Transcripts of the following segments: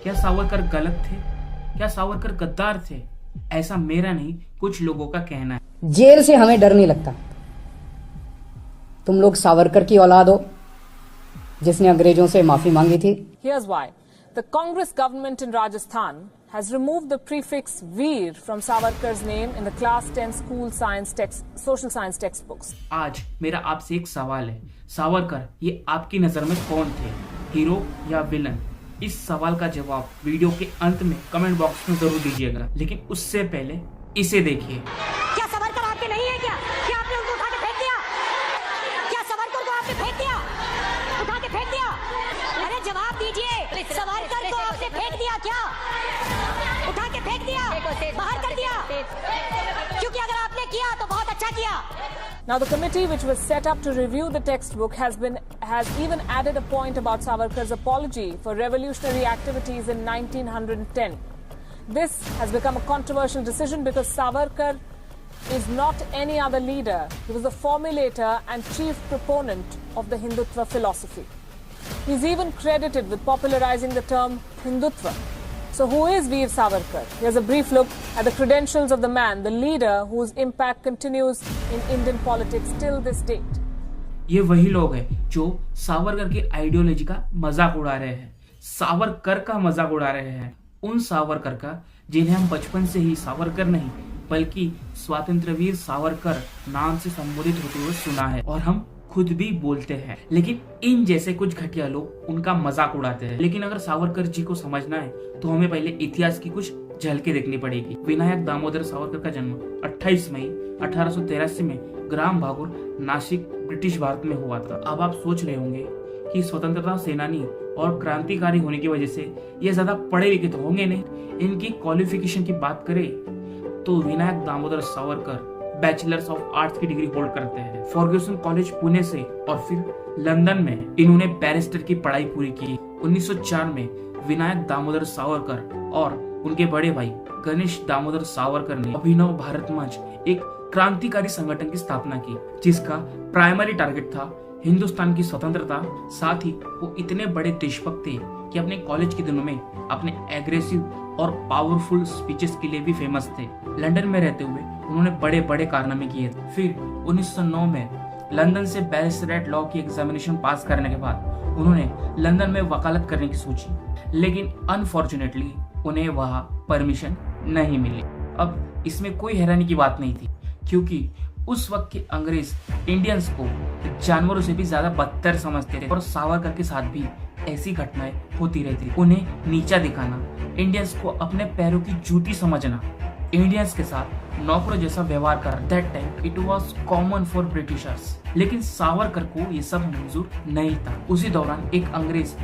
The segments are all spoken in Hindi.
क्या सावरकर गलत थे? क्या सावरकर गद्दार थे? ऐसा मेरा नहीं, कुछ लोगों का कहना है। जेल से हमें डर नहीं लगता। तुम लोग सावरकर की औलाद हो जिसने अंग्रेजों से माफी मांगी थी। Here's why. The Congress government in Rajasthan has removed the prefix Veer from Savarkar's name in the class 10 social science textbooks. आज मेरा आपसे एक सवाल है, सावरकर ये आपकी नजर में कौन थे, हीरो या विलन? इस सवाल का जवाब वीडियो के अंत में कमेंट बॉक्स में जरूर दीजिएगा, लेकिन उससे पहले इसे देखिए। क्या सावरकर आपके नहीं है क्या? क्या आपने उनको उठा के फेंक दिया? क्या सावरकर को आपने फेंक दिया? उठा के फेंक दिया? अरे जवाब दीजिए, सावरकर को आपने फेंक दिया क्या? उठा के फेंक दिया? बाहर कर दिया? क्योंकि अगर आपने किया तो बहुत अच्छा किया। Now, the committee which was set up to review the textbook has even added a point about Savarkar's apology for revolutionary activities in 1910. This has become a controversial decision because Savarkar is not any other leader. He was the formulator and chief proponent of the Hindutva philosophy. He's even credited with popularizing the term Hindutva. So who is Veer Savarkar? Here's a brief look at the credentials of the man, the leader whose impact continues in Indian politics till this date. ये वही लोग हैं जो सावरकर की आइडियोलॉजी का मजाक उड़ा रहे हैं, सावरकर का मजाक उड़ा रहे हैं। उन सावरकर का जिन्हें हम बचपन से ही सावरकर नहीं बल्कि स्वातंत्रवीर सावरकर नाम से संबोधित होते हुए सुना है, और हम खुद भी बोलते हैं। लेकिन इन जैसे कुछ घटिया लोग उनका मजाक उड़ाते हैं। लेकिन अगर सावरकर जी को समझना है तो हमें पहले इतिहास की कुछ झलकें देखनी पड़ेगी। विनायक दामोदर सावरकर का जन्म 28 मई 1883 में ग्राम भागुर, नासिक, ब्रिटिश भारत में हुआ था। अब आप सोच रहे होंगे कि स्वतंत्रता सेनानी और क्रांतिकारी होने की वजह से ये ज्यादा पढ़े लिखे तो होंगे नहीं। इनकी क्वालिफिकेशन की बात करें तो Vinayak Damodar Savarkar bachelors of arts की डिग्री होल्ड करते हैं फर्ग्यूसन कॉलेज पुणे से, और फिर लंदन में इन्होंने बैरिस्टर की पढ़ाई पूरी की। 1904 में विनायक दामोदर सावरकर और उनके बड़े भाई गणेश दामोदर सावरकर ने अभिनव भारत मंच, एक क्रांतिकारी संगठन की स्थापना की जिसका प्राइमरी टारगेट था हिंदुस्तान की स्वतंत्रता। साथ ही वो इतने बड़े देशभक्त थे कि अपने कॉलेज के दिनों में अपने एग्रेसिव और पावरफुल स्पीचेस के लिए भी फेमस थे। लंदन में रहते हुए उन्होंने बड़े बड़े कारनामे किए थे। फिर 1909 में लंदन से बैरिस्टरेट लॉ की एग्जामिनेशन पास करने के बाद उन्होंने लंदन में वकालत करने की सोची, लेकिन अनफॉर्चुनेटली उन्हें वहां परमिशन नहीं मिली। अब इसमें कोई हैरानी की बात नहीं थी, क्योंकि उस वक्त के अंग्रेज इंडियंस को जानवरों से भी ज्यादा बदतर समझते थे, और सावरकर के साथ भी ऐसी घटनाएं होती रहती। उन्हें नीचा दिखाना, इंडियंस को अपने पैरों की जूती समझना, इंडियंस के साथ नौकरों जैसा व्यवहार करना, that time it was common for Britishers. लेकिन सावरकर को ये सब मंजूर नहीं था। उसी दौरान एक अंग्रेज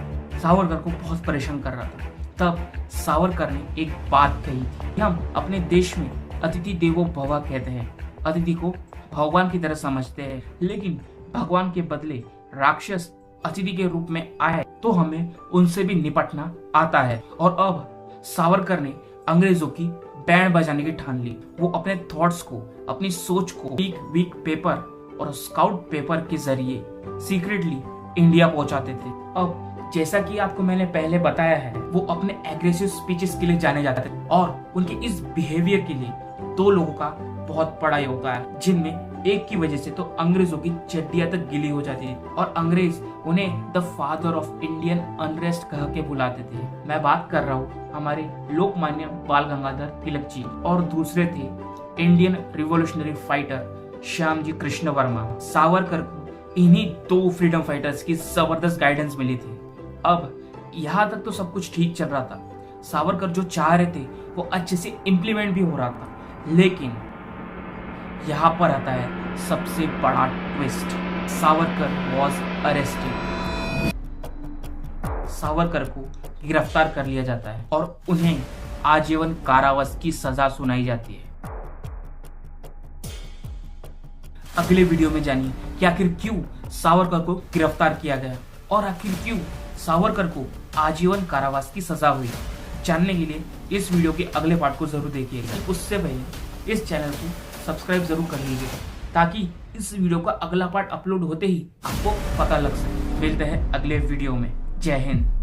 सावरकर को बहुत परेशान कर रहा था। तब सावरकर ने एक बात कही थी, हम अपने देश में अतिथि देवो भव कहते हैं, अतिथि को भगवान की तरह समझते हैं, लेकिन भगवान के बदले राक्षस अतिथि के रूप में आए तो हमें उनसे भी निपटना आता है। और अब सावरकर ने अंग्रेजों की बैंड बजाने की ठान ली। वो अपने थॉट्स को, अपनी सोच को वीक पेपर और स्काउट पेपर के जरिए सीक्रेटली इंडिया पहुंचाते थे। अब जैसा कि आपको मैंने पहले बताया है, वो अपने एग्रेसिव स्पीचेस के लिए जाने जाते थे, और उनके इस बिहेवियर के लिए दो लोगों का बहुत बड़ा योगदान है, जिनमें एक की वजह से तो अंग्रेजों की चड्डियां तक गीली हो जाती थी, और अंग्रेज उन्हें the father of Indian unrest कह के बुलाते थे। मैं बात कर रहा हूँ हमारे लोकमान्य बाल गंगाधर तिलक जी, और दूसरे थे Indian revolutionary fighter Shyam ji Krishna Verma. Savarkar को इन्हीं दो फ्रीडम फाइटर्स की जबरदस्त गाइडेंस मिली थी। अब यहाँ तक तो सब कुछ ठीक चल रहा था, सावरकर जो चाह रहे थे वो अच्छे से इम्प्लीमेंट भी हो रहा था, लेकिन यहाँ पर आता है सबसे बड़ा twist. Savarkar was arrested. Savarkar को गिरफ्तार कर लिया जाता है और उन्हें आजीवन कारावास की सजा सुनाई जाती है। अगले वीडियो में जानिए कि आखिर क्यों सावरकर को गिरफ्तार किया गया और आखिर क्यों सावरकर को आजीवन कारावास की सजा हुई। जानने के लिए इस वीडियो के अगले पार्ट को जरूर देखिएगा। उससे पहले इस चैनल को सब्सक्राइब जरूर कर लीजिएगा, ताकि इस वीडियो का अगला पार्ट अपलोड होते ही आपको पता लग सके। मिलते हैं अगले वीडियो में। जय हिंद।